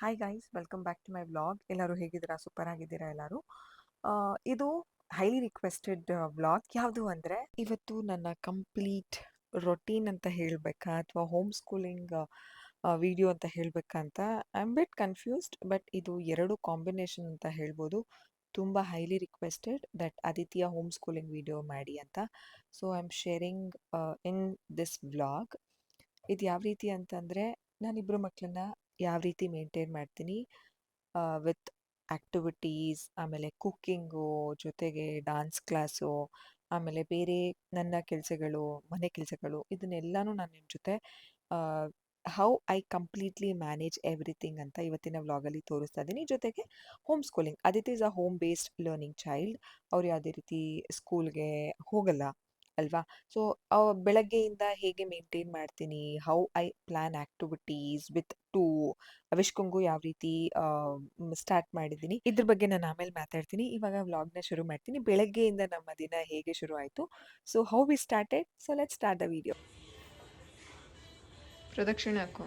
Hi guys, welcome back to my vlog. ಎಲ್ಲರೂ ಹೇಗಿದ್ದೀರಾ? Super ಆಗಿದ್ದೀರಾ ಎಲ್ಲರೂ. ಇದು ಹೈಲಿ ರಿಕ್ವೆಸ್ಟೆಡ್ ವ್ಲಾಗ್. ಯಾವುದು ಅಂದರೆ, ಇವತ್ತು ನನ್ನ ಕಂಪ್ಲೀಟ್ ರೊಟೀನ್ ಅಂತ ಹೇಳಬೇಕಾ ಅಥವಾ ಹೋಮ್ ಸ್ಕೂಲಿಂಗ್ ವಿಡಿಯೋ ಅಂತ ಹೇಳಬೇಕಾ ಅಂತ I am bit confused. But ಇದು ಎರಡು ಕಾಂಬಿನೇಷನ್ ಅಂತ ಹೇಳ್ಬೋದು. ತುಂಬ highly requested that Aditya home schooling video ಮಾಡಿ ಅಂತ. So I am sharing in this vlog. ಇದು ಯಾವ ರೀತಿ ಅಂತಂದರೆ, ನಾನಿಬ್ಬರು ಮಕ್ಕಳನ್ನ ಯಾವ ರೀತಿ ಮೇಂಟೈನ್ ಮಾಡ್ತೀನಿ ವಿತ್ ಆ್ಯಕ್ಟಿವಿಟೀಸ್, ಆಮೇಲೆ ಕುಕ್ಕಿಂಗು, ಜೊತೆಗೆ ಡಾನ್ಸ್ ಕ್ಲಾಸು, ಆಮೇಲೆ ಬೇರೆ ನನ್ನ ಕೆಲಸಗಳು, ಮನೆ ಕೆಲಸಗಳು, ಇದನ್ನೆಲ್ಲನೂ ನಾನು ನಿಮ್ಮ ಜೊತೆ how I completely manage everything ಅಂತ ಇವತ್ತಿನ ವ್ಲಾಗಲ್ಲಿ ತೋರಿಸ್ತಾ ಇದ್ದೀನಿ. ಜೊತೆಗೆ ಹೋಮ್ ಸ್ಕೂಲಿಂಗ್, ಅದಿಟ್ is a home based learning child. ಅವ್ರು ಯಾವುದೇ ರೀತಿ ಸ್ಕೂಲ್ಗೆ ಹೋಗಲ್ಲ ಅಲ್ವಾ. ಸೊ ಬೆಳಗ್ಗೆಯಿಂದ ಹೇಗೆ ಮೇಂಟೈನ್ ಮಾಡ್ತೀನಿ, how I plan activities with to ಅವಿಷ್ಕಂಗೂ ಯಾವ ರೀತಿ ಸ್ಟಾರ್ಟ್ ಮಾಡಿದ್ದೀನಿ, ಇದ್ರ ಬಗ್ಗೆ ನಾನು ಆಮೇಲೆ ಮಾತಾಡ್ತೀನಿ. ಇವಾಗ ವ್ಲಾಗ್ನ ಶುರು ಮಾಡ್ತೀನಿ. ಬೆಳಗ್ಗೆಯಿಂದ ನಮ್ಮ ದಿನ ಹೇಗೆ ಶುರು ಆಯಿತು, so how we started. So let's start the video. ಪ್ರದಕ್ಷಿಣೆ ಹಾಕು.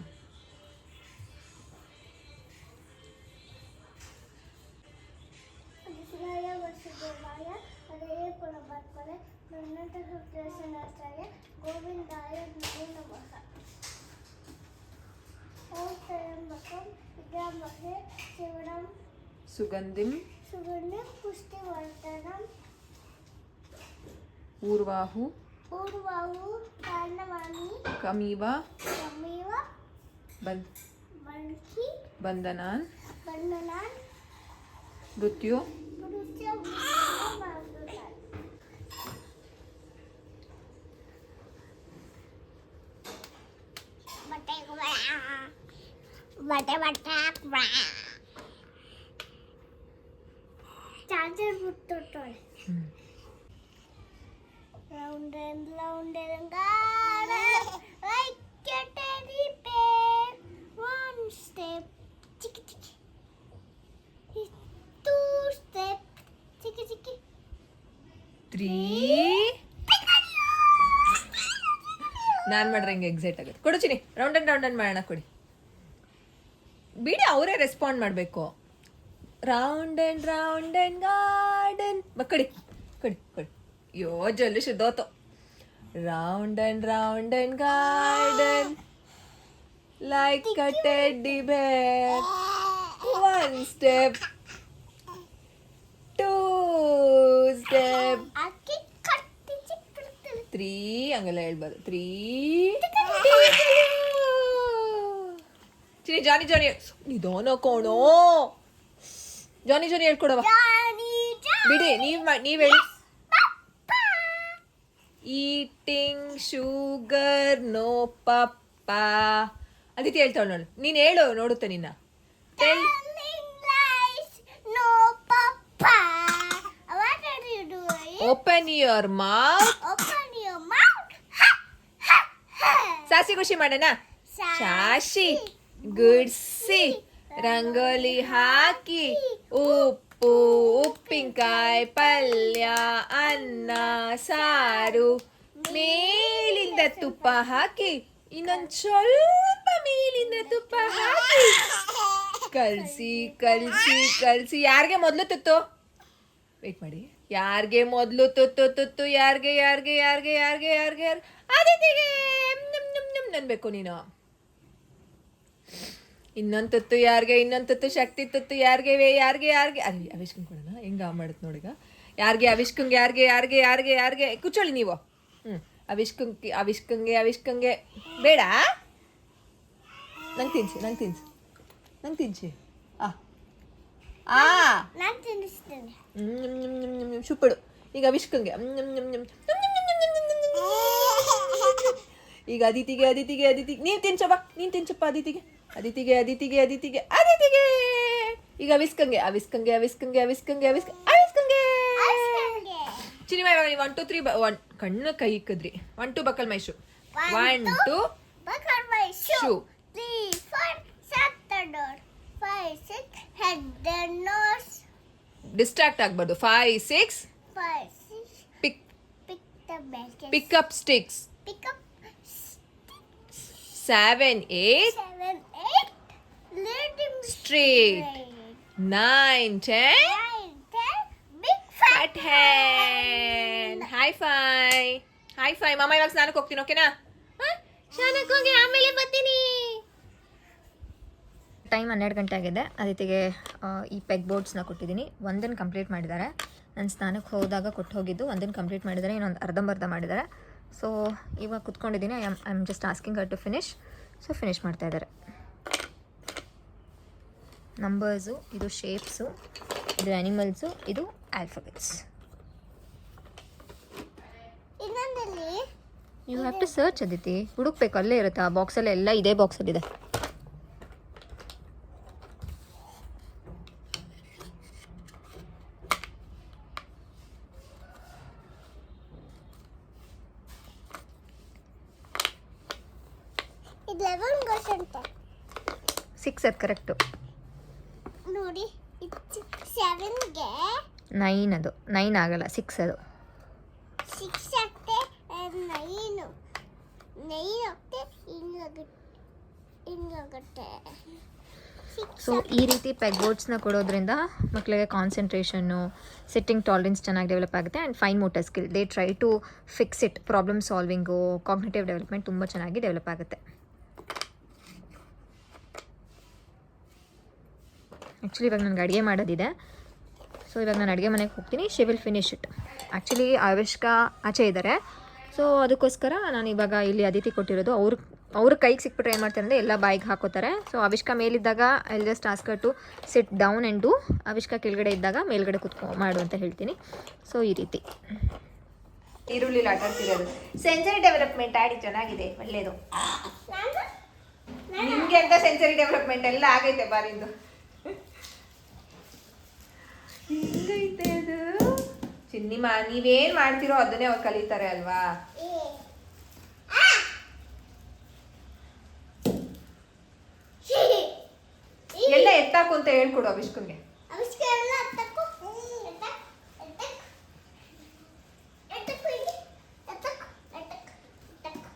ಗೋವಿಂದಾಯ ನಮಃ. ಓಂ ತ್ರಯಂಬಕಂ ವಿದ್ಯಾಮಹೇ ಶಿವಣಂ ಸುಗಂಧಿಂ ಪುಷ್ಟಿವರ್ಧನಂ ಊರ್ವಾಹು ಕಾರಣವಾಣಿ ಕಮೀವ ಬಂಧಿ ಬಂಧನಾನ್ ಬಂಧನಾನ್ ಮೃತ್ಯು charger ಬಿಟ್ಟುಟ್ಟೋಳೆ. Round and garden, like a teddy bear. One step, chicky chicky. Two step, chicky chicky. ನಾನು ಮಾಡ್ರೆ ಹಿಂಗೆ ಎಕ್ಸೈಟ್ ಆಗುತ್ತೆ. ಕೊಡು ಚಿನಿ, ರೌಂಡ್ ಅಂಡ್ ಮಾಡೋಣ. ಕೊಡಿ ಬಿಡಿ, ಅವರೇ ರೆಸ್ಪಾಂಡ್ ಮಾಡಬೇಕು. ರೌಂಡ್ ಅಂಡ್ ಗಾರ್ಡನ್ ಕೊಡಿ ಕೊಡಿ ಕೊಡಿ. ಅಯ್ಯೋ ಜಲ್ಲು ಶುದ್ಧೋತು. Round and garden like a teddy bear. One step, two step, three, ಹಂಗೆಲ್ಲ ಹೇಳ್ಬಾರ್ದು. ತ್ರೀ ಚಿನಿ. ಜಾನಿ ನಿಧಾನ ಕೋಣೋ. ಜಾನಿ ಹೇಳ್ಕೊಡವ. ಬಿಡಿ, ನೀವ್ ಹೇಳಿ. Eating sugar no papa. Aditi ಹೇಳ್ತಾಳು ನೋಡು. ನೀನು ಹೇಳು, ನೋಡುತ್ತೆ ನಿನ್ನ. Open your mouth. ಸಾಸಿ ಖುಷಿ ಮಾಡೋಣ. ಶಾಶಿ ಗುಡ್ಸಿ, ರಂಗೋಲಿ ಹಾಕಿ, ಉಪ್ಪಿನಕಾಯಿ ಪಲ್ಯ, ಅನ್ನ ಸಾರು, ಮೇಲಿಂದ ತುಪ್ಪ ಹಾಕಿ, ಇನ್ನೊಂದು ಸ್ವಲ್ಪ ಮೇಲಿಂದ ತುಪ್ಪ ಹಾಕಿ, ಕಲ್ಸಿ. ಯಾರಿಗೆ ಮೊದಲು ತುತ್ತು? ವೇಟ್ ಮಾಡಿ. ಯಾರಿಗೆ ಮೊದಲು ತುತ್ತು? ಯಾರಿಗೆ ಆದಿತಿಗೆ ಅನ್ಬೇಕು ನೀನು. ಇನ್ನೊಂದು ತುತ್ತು ಯಾರಿಗೆ? ಇನ್ನೊಂದು ತುತ್ತು ಶಕ್ತಿ ತುತ್ತು ಯಾರಿಗೆ? ಅಲ್ಲಿ ಅವಿಷ್ಕಂಗೆ ಕೊಡೋಣ. ಹೆಂಗ ಮಾಡುತ್ತೆ ನೋಡಿಗ. ಯಾರಿಗೆ? ಅವಿಷ್ಕಂಗೆ. ಯಾರಿಗೆ? ಕುಚ್ಚೋಳಿ ನೀವು. ಅವಿಷ್ಕಂಗೆ ಬೇಡ. ನಂಗೆ ತಿನ್ಸಿ. ಶುಪ್ಪಡು. ಈಗ ಅವಿಷ್ಕಂಗೆ. ಈಗ ಅದಿತಿಗೆ. ನೀನು ತಿನ್ಸಪ್ಪ ಅದಿತಿಗೆ. ಈಗ ಅವಿಷ್ಕಂಗೆ. ಚಿನಿಮಾ, ಇವಾಗ 1 2 3 ಕಣ್ಣು ಕೈ ಇಕ್ಕಿದ್ರಿ. 1 2 buccal my shoe. 1 2 shoe. 3 4 shut the door. 5 6 head the nose. Distract ಆಗ್ಬಾರ್ದು. 5 6 pick the bag. pick up sticks. 7 8 let him straight. 9, 10. 9, 10. Big fat Fat hand. High five. High five. ಮಾಮ ಇವಾಗ ಸ್ನಾನಕ್ಕೆ ಹೋಗ್ತೀನಿ ಓಕೆನಾ? ಸ್ನಾನಕ್ಕೆ ಹೋಗಿ ಆಮೇಲೆ ಬರ್ತೀನಿ. ಟೈಮ್ 12 ಗಂಟೆ ಆಗಿದೆ. ಅದಿತಿಗೆ ಈ ಪೆಗ್ ಬೋರ್ಡ್ಸ್ನ ಕೊಟ್ಟಿದ್ದೀನಿ. ಒಂದನ್ನು ಕಂಪ್ಲೀಟ್ ಮಾಡಿದ್ದಾರೆ. ನಾನು ಸ್ನಾನಕ್ಕೆ ಹೋದಾಗ ಕೊಟ್ಟು ಹೋಗಿದ್ದು ಒಂದನ್ನು ಕಂಪ್ಲೀಟ್ ಮಾಡಿದ್ದಾರೆ, ಇನ್ನೊಂದು ಅರ್ಧಂಬರ್ಧ ಮಾಡಿದ್ದಾರೆ. ಸೊ ಇವಾಗ ಕುತ್ಕೊಂಡಿದ್ದೀನಿ. I am just asking her to finish. So finish ಮಾಡ್ತಾ ಇದ್ದಾರೆ. ನಂಬರ್ಸು, ಇದು ಶೇಪ್ಸು, ಇದು ಆ್ಯನಿಮಲ್ಸು, ಇದು ಆಲ್ಫಾಬೆಟ್ಸ್. ಇನ್ನೊಂದಲ್ಲಿ you have to search Aditi. ಹುಡುಕ್ಬೇಕು, ಅಲ್ಲೇ ಇರುತ್ತೆ ಆ ಬಾಕ್ಸಲ್ಲೇ. ಎಲ್ಲ ಇದೇ ಬಾಕ್ಸಲ್ಲಿದೆ. ಇದು 11 ಪರ್ಸೆಂಟ್ 6 ಅದು ಕರೆಕ್ಟು. ನೋಡಿ, ಇದು 7ಗೆ 9 ಅದು. 9 ಆಗಲ್ಲ, 6 ಅದು. 6 ಆಗ್ತೆ 9 ಆಗ್ತೆ ಹಿಂಗಾಗುತ್ತೆ. ಸೊ ಈ ರೀತಿ ಪೆಗ್ ಬೋರ್ಡ್ಸ್ನ ಕೊಡೋದ್ರಿಂದ ಮಕ್ಕಳಿಗೆ ಕಾನ್ಸಂಟ್ರೇಷನ್ನು, ಸಿಟ್ಟಿಂಗ್ ಟಾಲರೆನ್ಸ್ ಚೆನ್ನಾಗಿ ಡೆವಲಪ್ ಆಗುತ್ತೆ. And fine motor skill, they try to fix it. Problem solving, cognitive development ತುಂಬ ಚೆನ್ನಾಗಿ ಡೆವಲಪ್ ಆಗುತ್ತೆ. ಆ್ಯಕ್ಚುಲಿ ಇವಾಗ ನನಗೆ ಅಡುಗೆ ಮಾಡೋದಿದೆ. ಸೊ ಇವಾಗ ನಾನು ಅಡುಗೆ ಮನೆಗೆ ಹೋಗ್ತೀನಿ. She will finish it. Actually Avishka ಆಚೆ ಇದ್ದಾರೆ. ಸೊ ಅದಕ್ಕೋಸ್ಕರ ನಾನು ಇವಾಗ ಇಲ್ಲಿ ಅದಿತಿ ಕೊಟ್ಟಿರೋದು. ಅವ್ರ ಕೈಗೆ ಸಿಕ್ಬಿಟ್ರೆ ಏನು ಮಾಡ್ತಾರೆ ಅಂದರೆ ಎಲ್ಲ ಬಾಯಿಗೆ ಹಾಕೋತಾರೆ. ಸೊ ಆವಿಷ್ಕಾ ಮೇಲಿದ್ದಾಗ I just ask her to sit down and do. Avishka ಕೆಳಗಡೆ ಇದ್ದಾಗ ಮೇಲ್ಗಡೆ ಮಾಡು ಅಂತ ಹೇಳ್ತೀನಿ. ಸೊ ಈ ರೀತಿ ಈರುಳ್ಳಿ ಆಟಾಡ್ತಿರೋದು. ಸೆನ್ಸರಿ ಡೆವಲಪ್ಮೆಂಟ್ ಆಡಿ ಚೆನ್ನಾಗಿದೆ, ಒಳ್ಳೆಯದು. ನಿಮಗೆ ಅಂತ ಸೆನ್ಸರಿ ಡೆವಲಪ್ಮೆಂಟ್ ಎಲ್ಲ ಆಗೈತೆ ಬಾರಿಂದು. ಹಿಂಗೈತೆ ಅದು. ಚಿನ್ನಿಮಾ, ನೀವೇನು ಮಾಡ್ತಿರೋ ಅದನ್ನೇ ಅವ್ರು ಕಲಿತಾರೆ ಅಲ್ವಾ? ಎಲ್ಲ ಎತ್ತಾಕು ಅಂತ ಹೇಳ್ಕೊಡು ಅವಿಷ್ಕನ್ಗೆ.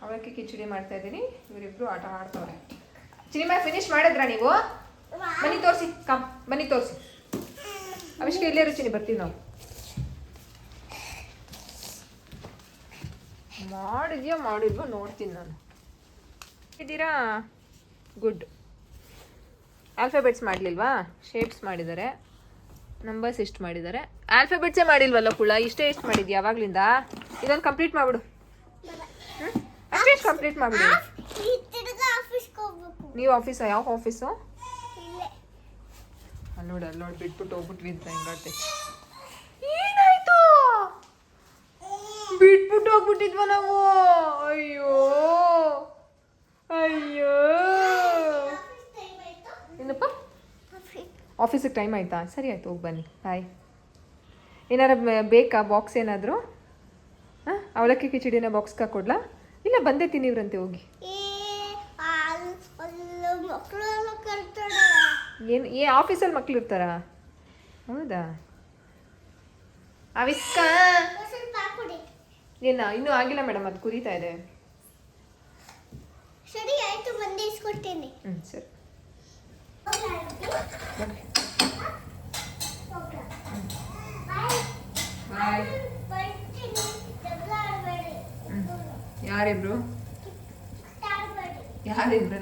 ಅವಕ್ಕೆ ಕಿಚಡಿ ಮಾಡ್ತಾ ಇದ್ದೀನಿ. ಇವರಿಬ್ರು ಆಟ ಆಡ್ತವ್ರೆ. ಚಿನಿಮಾ ಫಿನಿಶ್ ಮಾಡಿದ್ರಾ ನೀವು? ಬನ್ನಿ ತೋರಿಸಿ, ಕಮ್ ಬನ್ನಿ ತೋರಿಸಿ. ಅವಿಷ್ಕ ಇಲ್ಲೇ ರುಚಿನಿ, ಬರ್ತೀವಿ ನಾವು. ಮಾಡಿದ್ಯೋ ನೋಡ್ತೀನಿ ನಾನು. ಇದ್ದೀರಾ? ಗುಡ್. ಆಲ್ಫಾಬೆಟ್ಸ್ ಮಾಡಲಿಲ್ವಾ? ಶೇಪ್ಸ್ ಮಾಡಿದ್ದಾರೆ, ನಂಬರ್ಸ್ ಇಷ್ಟು ಮಾಡಿದ್ದಾರೆ. ಆಲ್ಫಾಬೆಟ್ಸೇ ಮಾಡಿಲ್ವಲ್ಲ ಕುಳ? ಇಷ್ಟೇ ಎಷ್ಟು ಮಾಡಿದ್ಯಾ ಯಾವಾಗಲಿಂದ? ಇದೊಂದು ಕಂಪ್ಲೀಟ್ ಮಾಡಿಬಿಡು. ಅಷ್ಟೇ ಕಂಪ್ಲೀಟ್ ಮಾಡಿಬಿಡಿ. ನೀವು ಆಫೀಸಾ? ಯಾವ ಆಫೀಸು? ಅಲ್ಲಿ ನೋಡಿ ಬಿಟ್ಬಿಟ್ಟು ಹೋಗ್ಬಿಟ್ವಿ ಅಂತ ಹೆಂಗಾಡ್ತೆ. ಏನಾಯ್ತು? ಬಿಟ್ಬಿಟ್ಟು ಹೋಗ್ಬಿಟ್ಟಿದ್ವ ನಾವು? ಅಯ್ಯೋ ಏನಪ್ಪ? ಆಫೀಸಿಗೆ ಟೈಮ್ ಆಯ್ತಾ? ಸರಿ ಆಯ್ತು, ಹೋಗಿ ಬನ್ನಿ. ಬಾಯ್. ಏನಾರ ಬೇಕಾ ಬಾಕ್ಸ್ ಏನಾದರೂ? ಹಾಂ, ಅವಲಕ್ಕಿ ಕಿಚಡಿನ ಬಾಕ್ಸ್ಗೆ ಕೊಡ್ಲಾ? ಇಲ್ಲ, ಬಂದೇ ತಿನ್ನಿವ್ರಂತೆ, ಹೋಗಿ. ಏನು ಆಫೀಸಲ್ಲಿ ಮಕ್ಳು ಇರ್ತಾರಾ? ಹೌದಾ? ಅವಿಸ್ಕ ಇನ್ನೂ ಆಗಿಲ್ಲ ಮೇಡಮ್, ಅದು ಕುದೀತಾ ಇದೆ. ಸರಿ ಆಯ್ತು, ಬಂದು ಇಸ್ಕೊಡ್ತೀನಿ. ಸರಿ. ಯಾರಿಬ್ರು?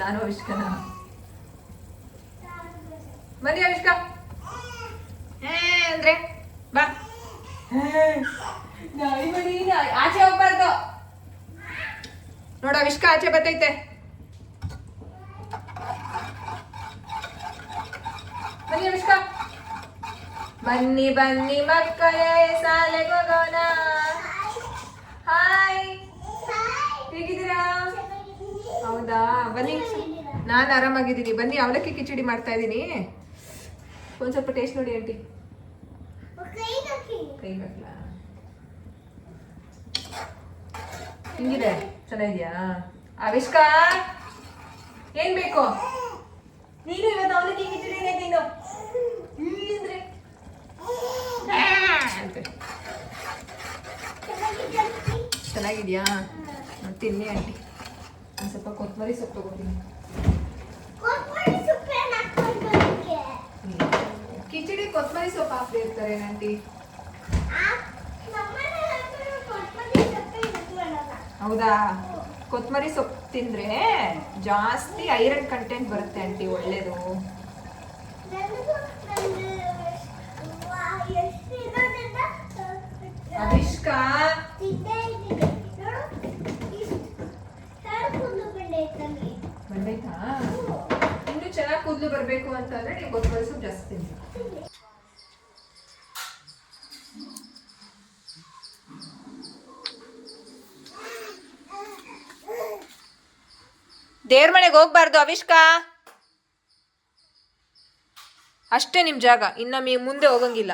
ನಾನು ಅವಿಷ್ಕನ. ಬನ್ನಿ ಅವಿಷ್ಕ. ಅಂದ್ರೆ ಬಾ. ಆಚೆ ಹೋಗ್ಬಾರ್ದು ನೋಡು, ಅವಿಷ್ಕ ಆಚೆ ಬರ್ತೈತೆ. ಬನ್ನಿ ಅವಿಷ್ಕ. ಬನ್ನಿ ಮಕ್ಕಳೇ, ಶಾಲೆಗೆ ಹೋಗೋಣ. ಹಾಯ್, ಹೇಗಿದ್ದೀರಾ? ಹೌದಾ, ಬನ್ನಿ. ನಾನು ಆರಾಮಾಗಿದ್ದೀನಿ. ಬನ್ನಿ, ಅವಲಕ್ಕಿ ಕಿಚಡಿ ಮಾಡ್ತಾ ಇದ್ದೀನಿ. ಒಂದು ಸ್ವಲ್ಪ ಟೇಸ್ಟ್ ನೋಡಿ ಆಂಟಿ. ಕೈ ಹಾಕ್ಲಾ? ಹಿಂಗಿದೆ, ಚೆನ್ನಾಗಿದ್ಯಾ? ಅವಿಷ್ಕ, ಏನ್ ಬೇಕು? ನೀನು ಇವತ್ತು ಅವಲಕ್ಕಿ ಕಿಚಡಿ ನೀನು ಚೆನ್ನಾಗಿದ್ಯಾ? ತಿನ್ನಿ ಆಂಟಿ. ಒಂದು ಸ್ವಲ್ಪ ಕೊತ್ತಂಬರಿ ಸೊಪ್ಪು ತಗೋತೀನಿ. ಕೊತ್ತಂಬರಿ ಸೊಪ್ಪು ಹಾಕದೇ ಇರ್ತಾರೆ ಆಂಟಿ. ಹೌದಾ? ಕೊತ್ತಂಬರಿ ಸೊಪ್ಪು ತಿಂದ್ರೆ ಜಾಸ್ತಿ ಐರನ್ ಕಂಟೆಂಟ್ ಬರುತ್ತೆ ಆಂಟಿ, ಒಳ್ಳೇದು. ಅವಿಷ್ಕಾ ಬಂದೈತಾ? ಇನ್ನು ಚೆನ್ನಾಗಿ ಕೂದಲು ಬರಬೇಕು ಅಂತಂದ್ರೆ ನೀವು ಕೊತ್ತಂಬರಿ ಸೊಪ್ಪು ಜಾಸ್ತಿ ತಿನ್ನಿ. ದೇವ್ರ ಮನೆಗೆ ಹೋಗ್ಬಾರ್ದು ಅವಿಷ್ಕಾ, ಅಷ್ಟೇ ನಿಮ್ಮ ಜಾಗ, ಇನ್ನು ಮುಂದೆ ಹೋಗಂಗಿಲ್ಲ,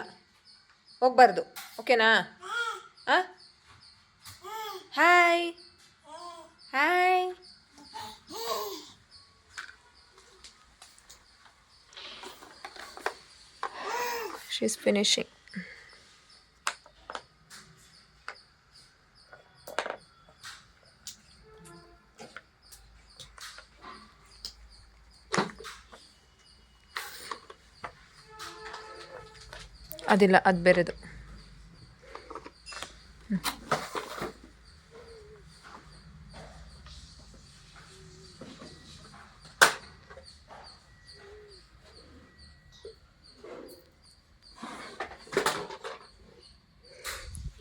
ಹೋಗ್ಬಾರ್ದು. ಓಕೆನಾ? Hi hi. She's finishing. ಅದಿಲ್ಲ, ಅದು ಬೇರೆದು.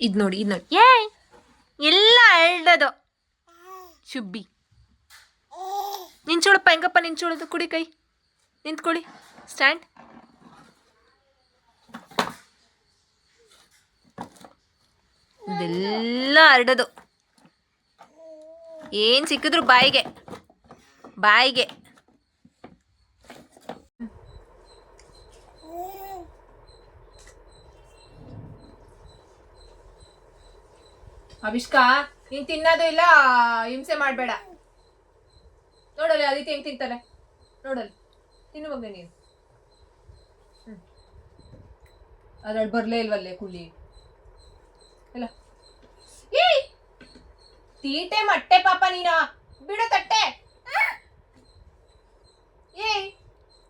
ಇದು ನೋಡಿ, ಇದು ನೋಡಿ, ಎಲ್ಲ ಎಳ್ದದು ಶುಬ್ಬಿ. ನಿಂಚೋಳಪ್ಪ, ಹೆಂಗಪ್ಪ ನಿಂಚೋಳದು? ಕುಡಿ ಕೈ, ನಿಂತ್ಕೊಳ್ಳಿ, ಸ್ಟ್ಯಾಂಡ್. ಇದೆಲ್ಲ ಹರಡೋದು, ಏನು ಸಿಕ್ಕಿದ್ರು ಬಾಯಿಗೆ ಬಾಯಿಗೆ. ಅವಿಷ್ಕಾ, ನೀನು ತಿನ್ನೋದು ಇಲ್ಲ, ಹಿಂಸೆ ಮಾಡಬೇಡ. ನೋಡಲ್ಲಿ ಆದಿತ್ಯ ಹೆಂಗೆ ತಿಂತಾರೆ, ನೋಡಲ್ಲಿ ತಿನ್ನು ಮಗ ನೀನು. ಅದ್ರಲ್ಲಿ ಬರಲೇ ಇಲ್ವಲ್ಲೇ ಕುಳ್ಳಿ ಇಲ್ಲ. ತೀಟೆ ಮಟ್ಟೆ ಪಾಪ ನೀನು, ಬಿಡು ತಟ್ಟೆ.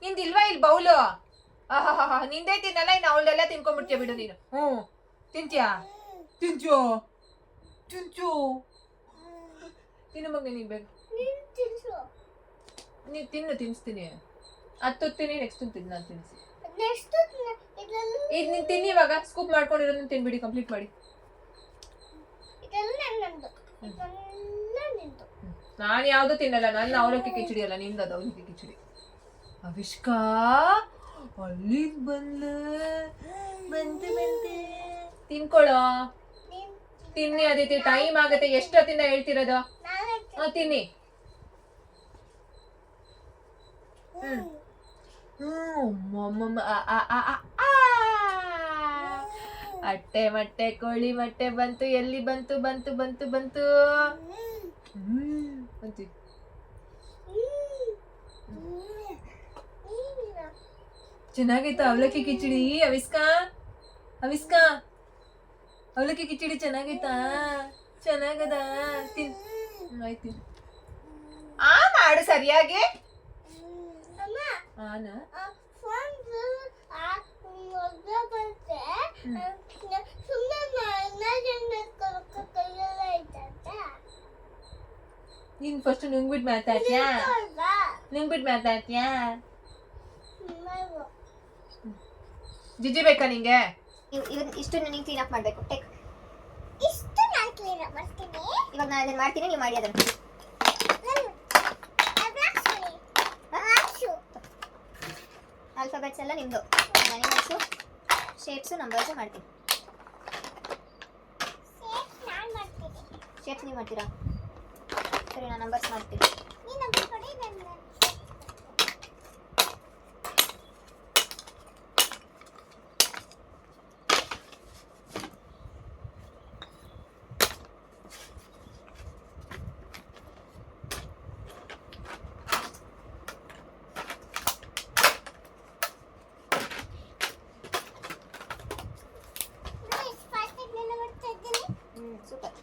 ನಿಂದಿಲ್ವಾ ಇಲ್ಲಿ ಬೌಲು? ನಿಂದೇ ತಿನ್ನಲ್ಲ, ಇನ್ನು ಅವಳದೆಲ್ಲ ತಿನ್ಕೊಂಡ್ಬಿಡ್ತೀಯ ಬಿಡು ನೀನು. ತಿಂತ್ಯಾ? ತಿಂಚೋ ತಿಂಚು ತಿನ್ನು ಮಗ ನೀನು, ಬೇಕು ನೀವು ತಿನ್ನು, ತಿನ್ನಿಸ್ತೀನಿ. ಅದು ತುತ್ತೀನಿ, ನೆಕ್ಸ್ಟ್ ತಿನ್ನು, ನಾನು ತಿನ್ನಿಸಿ. ಇದು ನೀನು ತಿನ್ನಿ, ಇವಾಗ ಸ್ಕೂಪ್ ಮಾಡ್ಕೊಂಡಿರೋದನ್ನ ತಿನ್ಬಿಡಿ, ಕಂಪ್ಲೀಟ್ ಮಾಡಿ. ನಾನು ಯಾವುದು ತಿನ್ನಲ್ಲ, ನನ್ನ ಅವಲಕ್ಕಿ ಕಿಚಡಿ ಅಲ್ಲ, ನಿಂದು ಅದು ಅವಲಕ್ಕಿ ಕಿಚಡಿ. ಅವಿಷ್ಕಾ ಅಲ್ಲಿಗೆ ಬಂದೆ ತಿನ್ಕೊಳ್ಳೋ, ತಿನ್ನಿ ಅದಿತಿ, ಟೈಮ್ ಆಗತ್ತೆ. ಎಷ್ಟೊತ್ತಿಂದ ಹೇಳ್ತಿರೋದು? ತಿನ್ನಿ. ಅಟ್ಟೆ ಮೊಟ್ಟೆ ಕೋಳಿ ಮೊಟ್ಟೆ ಬಂತು, ಎಲ್ಲಿ ಬಂತು ಬಂತು ಬಂತು ಬಂತು ಅಂತೀವಿ. ಚೆನ್ನಾಗೈತಾ ಅವಲಕ್ಕಿ ಕಿಚಡಿ? ಅವಿಸ್ಕಾ ಅವಿಸ್ಕಾ, ಅವಲಕ್ಕಿ ಕಿಚಡಿ ಚೆನ್ನಾಗೈತಾ? ಚೆನ್ನಾಗದ, ತಿನ್. ಆಯ್ತು, ಮಾಡು ಸರಿಯಾಗಿ. ನೀನ್ ಫಸ್ಟ್ ನುಂಗ್ಬಿಟ್ಟು ಮಾತಾಡ್ತೀಯಾ? ನುಂಗ್ಬಿಟ್ಟು ಮಾತಾಡ್ತೀಯಾ? ಜಿಜಿ ಬೇಕಾ ನಿಂಗೆ? ಇಷ್ಟು ನೀನು ಕ್ಲೀನ್ ಅಪ್ ಮಾಡಬೇಕು. ಇಷ್ಟು ನಾನು ಕ್ಲೀನ್ ಅಪ್ ಮಾಡ್ತೀನಿ. ಇವಾಗ ನಾನು ಅದನ್ನ ಮಾಡ್ತೀನಿ, ನೀವು ಮಾಡಿ ಅದನ್ನು. ಆಲ್ಫಾಬೆಟ್ಸ್ ಎಲ್ಲ ನಿಮ್ಮದು, ಅನಿಮಲ್ಸು, ಶೇಪ್ಸು, ನಂಬರ್ಸು ಮಾಡ್ತೀನಿ. ಶೇಪ್ಸ್ ನೀವು ಮಾಡ್ತೀರಾ? ಸರಿ, ನಾನು ನಂಬರ್ಸ್ ಮಾಡ್ತೀನಿ. ಸೂಪರ್.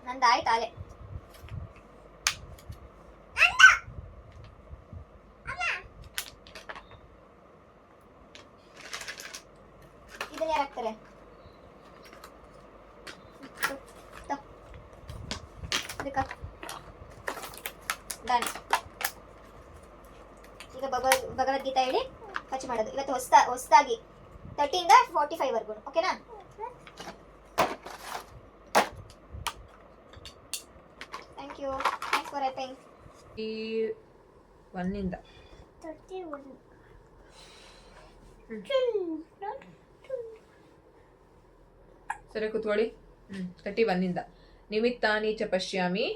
ನಂದು ಆಯ್ತು ಆಲೆ. ಇದನ್ನ ಯಾರು ಹಾಕ್ತಾರೆ? ಡನ್. ಈಗ ಭಗವದ್ಗೀತಾ ಹೇಳಿ ಖರ್ಚು ಮಾಡೋದು. ಇವತ್ತು ಹೊಸದಾಗಿ 30 ಇಂದ 45 ವರ್ಗು. ಓಕೆನಾ? Thank you. Thanks for helping. 1 ಇಂದ 31. ಸರಿ ಕೂತ್ಕೊಳ್ಳಿ. 31 ಇಂದ ನಿಮಿತ್ತಾನಿ ಚ ಪಶ್ಯಾಮಿ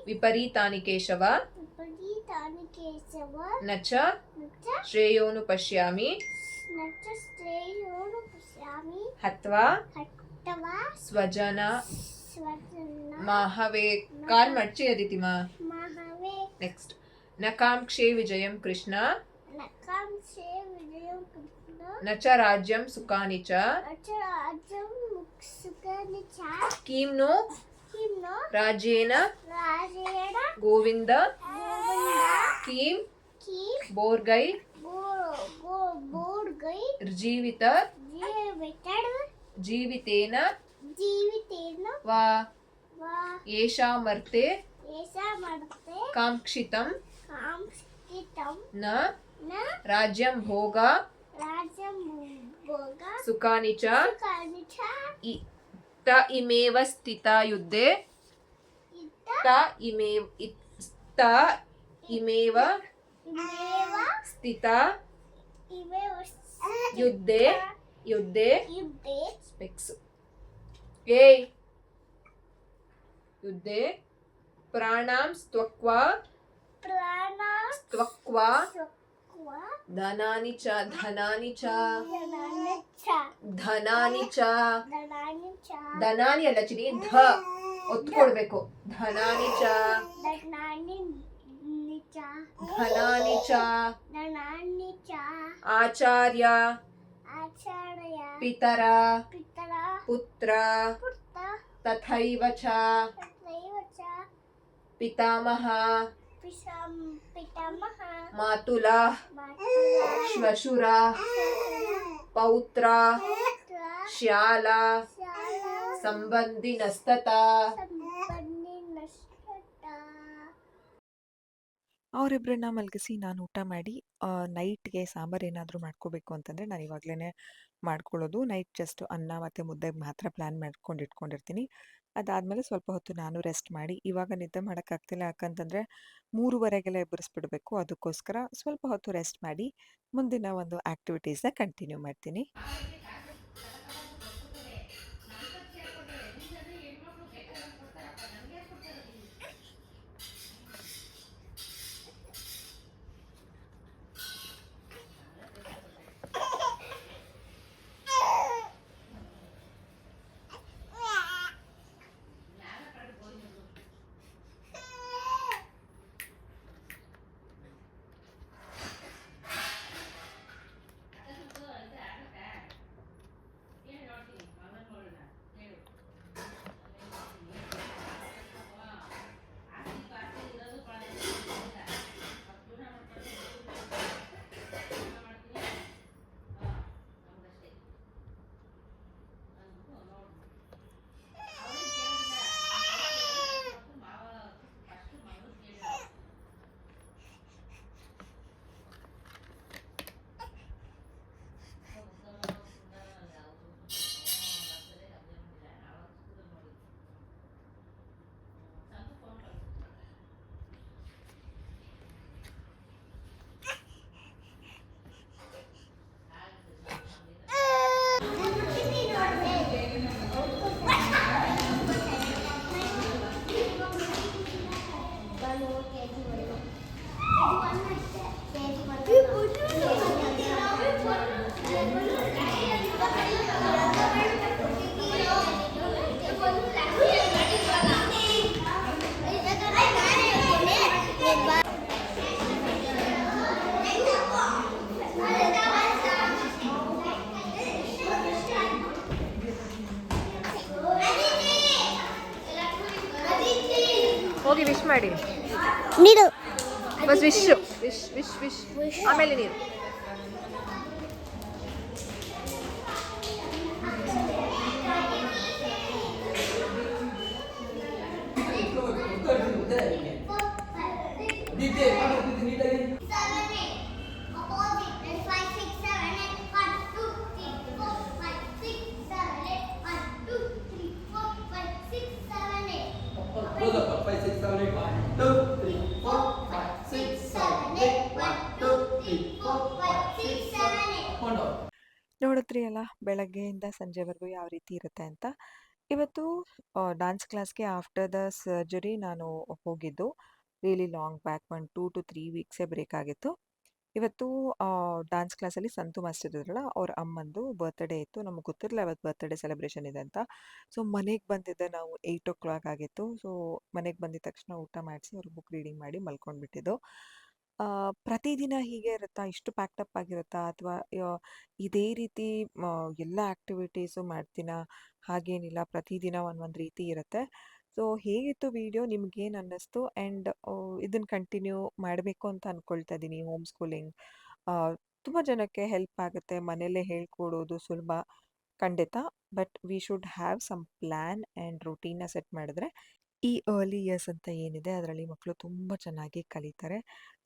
ವಿಪರೀತಾನಿ ಕೇಶವ ನ ಚ ಶ್ರೇಯೋನು ಪಶ್ಯಾಮಿ ಹತ್ವಾ ಸ್ವಜನ ಮಹವೇ. ಕಾಲ್ ಮಡ್ಚಿ ಅದಿತಿಮಾ. ನೆಕ್ಸ್ಟ್ ನಕಾಂಕ್ಷೇ ವಿಜಯಂ ಕೃಷ್ಣ ನ ಚ ರಾಜ್ಯಂ ಸುಖಾನಿ ಚ ಕಿಮ್ನು ರಾಜೇನ ಗೋವಿಂದ ಕಿಂ ಬೋರ್ಗೈ ಜೀವಿತ ಜೀವಿತೇನ ವಾ ಯೇಷಾಮರ್ತೆ ಕಾಂಕ್ಷಿತಂ ನ ರಾಜ್ಯಂ ಭೋಗ ಸುಖಾನಿ ಚ ತ ಇಮೇವ ಸ್ಥಿತ ಯುದ್ಧೆ ತ ಇಮೇವ ಸ್ಥಿತ ಯುದ್ಧೆ ಸ್ಪೆಕ್ಸ್ ಏಯ್ ಯುದ್ಧೆ ಪ್ರಾಣಾಂ ತ್ವಕ್ವಾ ಧನಾನಿ ಚ ಧನಾನಿ ಅಲ್ಲ ಚಿನಿ, ಧ ಒತ್ಕೊಳ್ಬೇಕು. ಧನಾನಿ ಚ ಆಚಾರ್ಯ ಪಿತರ ಪುತ್ರ ತಥೈವ ಚ ಪಿತಾಮಹ ಮಾತುಲ ಶ್ವಶುರ ಪೌತ್ರ ಶ್ಯಾಲ ಸಂಬಂಧಿನಸ್ತತ. ಅವರಿಬ್ಬರನ್ನ ಮಲಗಿಸಿ ನಾನು ಊಟ ಮಾಡಿ ನೈಟ್ಗೆ ಸಾಂಬಾರು ಏನಾದರೂ ಮಾಡ್ಕೋಬೇಕು ಅಂತಂದರೆ ನಾನು ಇವಾಗಲೇ ಮಾಡ್ಕೊಳ್ಳೋದು. ನೈಟ್ ಜಸ್ಟ್ ಅನ್ನ ಮತ್ತು ಮುದ್ದೆಗೆ ಮಾತ್ರ ಪ್ಲ್ಯಾನ್ ಮಾಡ್ಕೊಂಡು ಇಟ್ಕೊಂಡಿರ್ತೀನಿ. ಅದಾದಮೇಲೆ ಸ್ವಲ್ಪ ಹೊತ್ತು ನಾನು ರೆಸ್ಟ್ ಮಾಡಿ, ಇವಾಗ ನಿದ್ದೆ ಮಾಡೋಕ್ಕಾಗ್ತಿಲ್ಲ ಯಾಕಂತಂದರೆ 3:30ಗೆಲ್ಲ ಎಬ್ಬರಿಸ್ಬಿಡ್ಬೇಕು. ಅದಕ್ಕೋಸ್ಕರ ಸ್ವಲ್ಪ ಹೊತ್ತು ರೆಸ್ಟ್ ಮಾಡಿ ಮುಂದಿನ ಒಂದು ಆ್ಯಕ್ಟಿವಿಟೀಸ್ನ ಕಂಟಿನ್ಯೂ ಮಾಡ್ತೀನಿ. ಹೋಗಿ ವಿಶ್ ಮಾಡಿ ನೀರು bus wish wish wish wish ಆಮೇಲೆ ನೀರು 7, 8. Opposite is 5, 6, 7, 8. 1, 2, 3, 4, 5, 6, 7, 8. 1, 2, 3, 4, 5, 6, 7, 8. Close up. 5, 6, 7, 8. 1, 2, 3, 4, 5, 6, 7, 8. 1, 2, 3, 4, 5, 6, 7, 8. Hold on. ನೋಡಿದ್ರಿ ಅಲ್ಲ ಬೆಳಗ್ಗೆಯಿಂದ ಸಂಜೆವರೆಗೂ ಯಾವ ರೀತಿ ಇರುತ್ತೆ ಅಂತ. ಇವತ್ತು ಡಾನ್ಸ್ ಕ್ಲಾಸ್ಗೆ ಆಫ್ಟರ್ ದ ಸರ್ಜರಿ ನಾನು ಹೋಗಿದ್ದು. ರಿಯಲಿ ಲಾಂಗ್ ಬ್ಯಾಕ್ 1 2 to 3 ವೀಕ್ಸೇ ಬ್ರೇಕ್ ಆಗಿತ್ತು. ಇವತ್ತು ಡಾನ್ಸ್ ಕ್ಲಾಸಲ್ಲಿ ಸಂತು ಮಾಸ್ಟರ್ ಇದ್ರಲ್ಲ ಅವ್ರ ಅಮ್ಮಂದು ಬರ್ತ್ಡೇ ಇತ್ತು. ನಮಗೆ ಗೊತ್ತಿರಲಿಲ್ಲ ಇವತ್ತು ಬರ್ತ್ಡೇ ಸೆಲೆಬ್ರೇಷನ್ ಇದೆ ಅಂತ. ಸೊ ಮನೆಗೆ ಬಂದಿದ್ದೆ ನಾವು 8 o'clock ಆಗಿತ್ತು. ಸೊ ಮನೆಗೆ ಬಂದಿದ ತಕ್ಷಣ ಊಟ ಮಾಡಿಸಿ ಅವ್ರಿಗೆ ಬುಕ್ ರೀಡಿಂಗ್ ಮಾಡಿ ಮಲ್ಕೊಂಡ್ಬಿಟ್ಟಿದ್ದು. ಪ್ರತಿದಿನ ಹೀಗೆ ಇರುತ್ತಾ? ಇಷ್ಟು ಪ್ಯಾಕ್ಟಪ್ ಆಗಿರುತ್ತಾ? ಅಥವಾ ಇದೇ ರೀತಿ ಎಲ್ಲ ಆ್ಯಕ್ಟಿವಿಟೀಸು ಮಾಡ್ತೀನಾ? ಹಾಗೇನಿಲ್ಲ, ಪ್ರತಿದಿನ ಒಂದೊಂದು ರೀತಿ ಇರುತ್ತೆ. ಸೊ ಹೇಗಿತ್ತು ವಿಡಿಯೋ? ನಿಮ್ಗೇನು ಅನ್ನಿಸ್ತು? ಆ್ಯಂಡ್ ಇದನ್ನು ಕಂಟಿನ್ಯೂ ಮಾಡಬೇಕು ಅಂತ ಅಂದ್ಕೊಳ್ತಾ ಇದ್ದೀನಿ. ಹೋಮ್ ಸ್ಕೂಲಿಂಗ್ ತುಂಬ ಜನಕ್ಕೆ ಹೆಲ್ಪ್ ಆಗುತ್ತೆ. ಮನೆಯಲ್ಲೇ ಹೇಳ್ಕೊಡೋದು ಸುಲಭ ಖಂಡಿತ. But we should have some plan and ರೂಟೀನ ಸೆಟ್ ಮಾಡಿದ್ರೆ ಈ ಅರ್ಲಿ ಇಯರ್ಸ್ ಅಂತ ಏನಿದೆ ಅದರಲ್ಲಿ ಮಕ್ಕಳು ತುಂಬ ಚೆನ್ನಾಗಿ ಕಲಿತಾರೆ.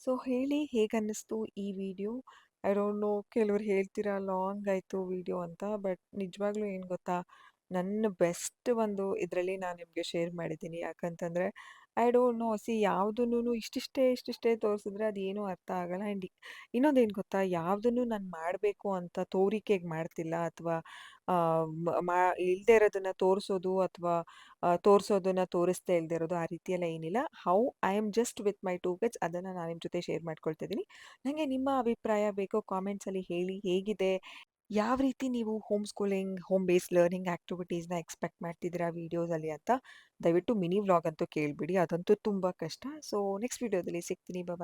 ಸೊ ಹೇಳಿ ಹೇಗನ್ನಿಸ್ತು ಈ ವಿಡಿಯೋ? ಐ ಡೋಂಟ್ ನೋ, ಕೆಲವ್ರು ಹೇಳ್ತೀರಾ ಲಾಂಗ್ ಆಯಿತು ವಿಡಿಯೋ ಅಂತ. ಬಟ್ ನಿಜವಾಗ್ಲೂ ಏನು ಗೊತ್ತಾ, ನನ್ನ ಬೆಸ್ಟ್ ಒಂದು ಇದರಲ್ಲಿ ನಾನು ನಿಮಗೆ ಶೇರ್ ಮಾಡಿದ್ದೀನಿ. ಯಾಕಂತಂದರೆ ಐ ಡೋಂಟ್ ನೋ, ಯಾವುದನ್ನೂ ಇಷ್ಟಿಷ್ಟೇ ತೋರಿಸಿದ್ರೆ ಅದೇನೂ ಅರ್ಥ ಆಗಲ್ಲ. ಆ್ಯಂಡ್ ಇನ್ನೊಂದೇನು ಗೊತ್ತಾ, ಯಾವುದನ್ನು ನಾನು ಮಾಡಬೇಕು ಅಂತ ತೋರಿಕೆಗೆ ಮಾಡ್ತಿಲ್ಲ, ಅಥವಾ ಇಲ್ಲದೆ ಇರೋದನ್ನು ತೋರಿಸೋದು, ಅಥವಾ ತೋರಿಸೋದನ್ನು ತೋರಿಸ್ದೇ ಇಲ್ಲದೆ ಇರೋದು, ಆ ರೀತಿಯೆಲ್ಲ ಏನಿಲ್ಲ. How I am just with my 2 kids ಅದನ್ನು ನಾನು ನಿಮ್ಮ ಜೊತೆ ಶೇರ್ ಮಾಡ್ಕೊಳ್ತಾ ಇದ್ದೀನಿ. ನನಗೆ ನಿಮ್ಮ ಅಭಿಪ್ರಾಯ ಬೇಕು, ಕಾಮೆಂಟ್ಸಲ್ಲಿ ಹೇಳಿ ಹೇಗಿದೆ, ಯಾವ ರೀತಿ ನೀವು home schooling, home based learning ಆ್ಯಕ್ಟಿವಿಟೀಸ್ನ ಎಕ್ಸ್ಪೆಕ್ಟ್ ಮಾಡ್ತಿದ್ದೀರಾ ವೀಡಿಯೋಸಲ್ಲಿ ಅಂತ. ದಯವಿಟ್ಟು ಮಿನಿ ವ್ಲಾಗ್ ಅಂತೂ ಕೇಳಿಬಿಡಿ, ಅದಂತೂ ತುಂಬ ಕಷ್ಟ. ಸೊ ನೆಕ್ಸ್ಟ್ ವೀಡಿಯೋದಲ್ಲಿ ಸಿಗ್ತೀನಿ. ಬಾಯ್.